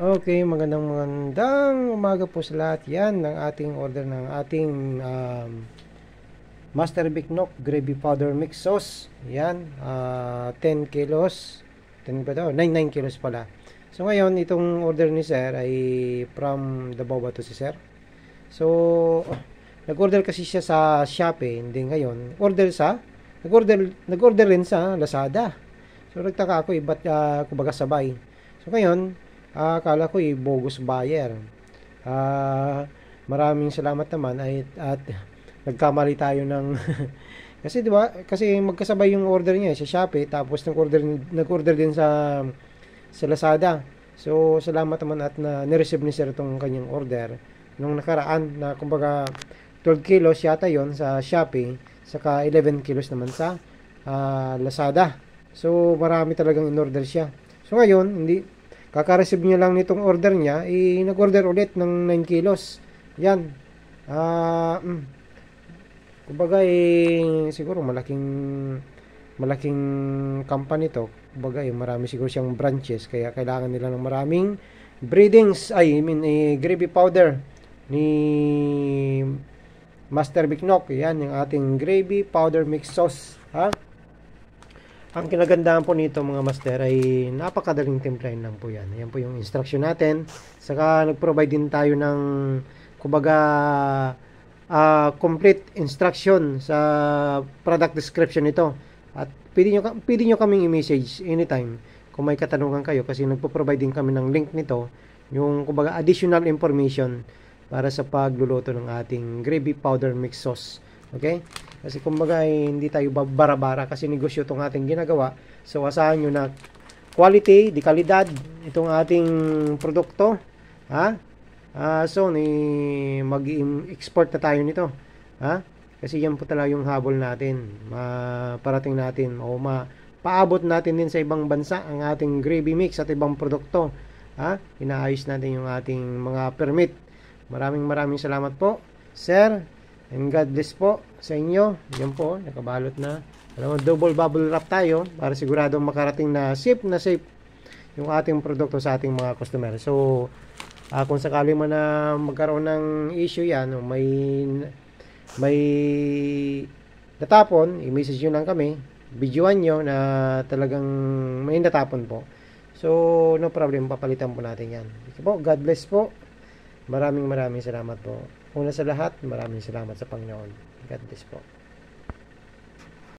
Okay, magandang umaga po sa lahat. Yan ng ating order ng ating Master Big Nook Gravy Powder Mix Sauce. Yan, 10 kilos. 10 ba daw? 9 kilos pala. So ngayon, itong order ni Sir ay from Davao ba to si Sir? So, nag-order kasi siya sa Shopee, hindi ngayon. Nag-order rin sa Lazada. So nagtaka ako, ba't kumbaga sabay. So ngayon, akala ko bogus buyer. Maraming salamat naman at nagkamali tayo ng kasi 'di ba? Kasi magkasabay yung order niya sa Shopee tapos nag-order din sa Lazada. So salamat naman at na-receive ni Sir tong kanyang order nung nakaraan na kumbaga 12 kilos yata yon sa Shopee saka 11 kilos naman sa Lazada. So marami talagang in-order siya. So ngayon, hindi kaka-receive niya lang nitong order niya, nag-order ulit ng 9 kilos. Yan. Kumbaga siguro malaking company to. Kumbaga marami siguro siyang branches kaya kailangan nila ng maraming gravy powder ni Master Big Nook. Yan yung ating gravy powder mix sauce, ha? Ang kinagandaan po nito mga master ay napakadaling timplahin lang po yan. Yan po yung instruction natin. Saka nag-provide din tayo ng kumbaga complete instruction sa product description nito. At pwede nyo kaming i-message anytime kung may katanungan kayo kasi nagpo-provide din kami ng link nito. Yung kumbaga additional information para sa pagluluto ng ating gravy powder mix sauce. Okay? Kasi kumbaga hindi tayo bara-bara kasi negosyo itong ating ginagawa. So asahan nyo na quality, di kalidad itong ating produkto. Ha? Mag-export na tayo nito. Ha? Kasi yan po talaga yung habol natin. Parating natin o paabot natin din sa ibang bansa ang ating gravy mix at ibang produkto. Ha? Inaayos natin yung ating mga permit. Maraming salamat po, Sir. And God bless po sa inyo. Yan po, nakabalot na. Double bubble wrap tayo para sigurado makarating na safe yung ating produkto sa ating mga customer. So, kung sakali man na magkaroon ng issue yan, may natapon, i-message nyo lang kami, videoan nyo na talagang may natapon po. So, no problem, papalitan po natin yan. Okay po, God bless po. Maraming salamat po. Una sa lahat, maraming salamat sa Panginoon. God bless po.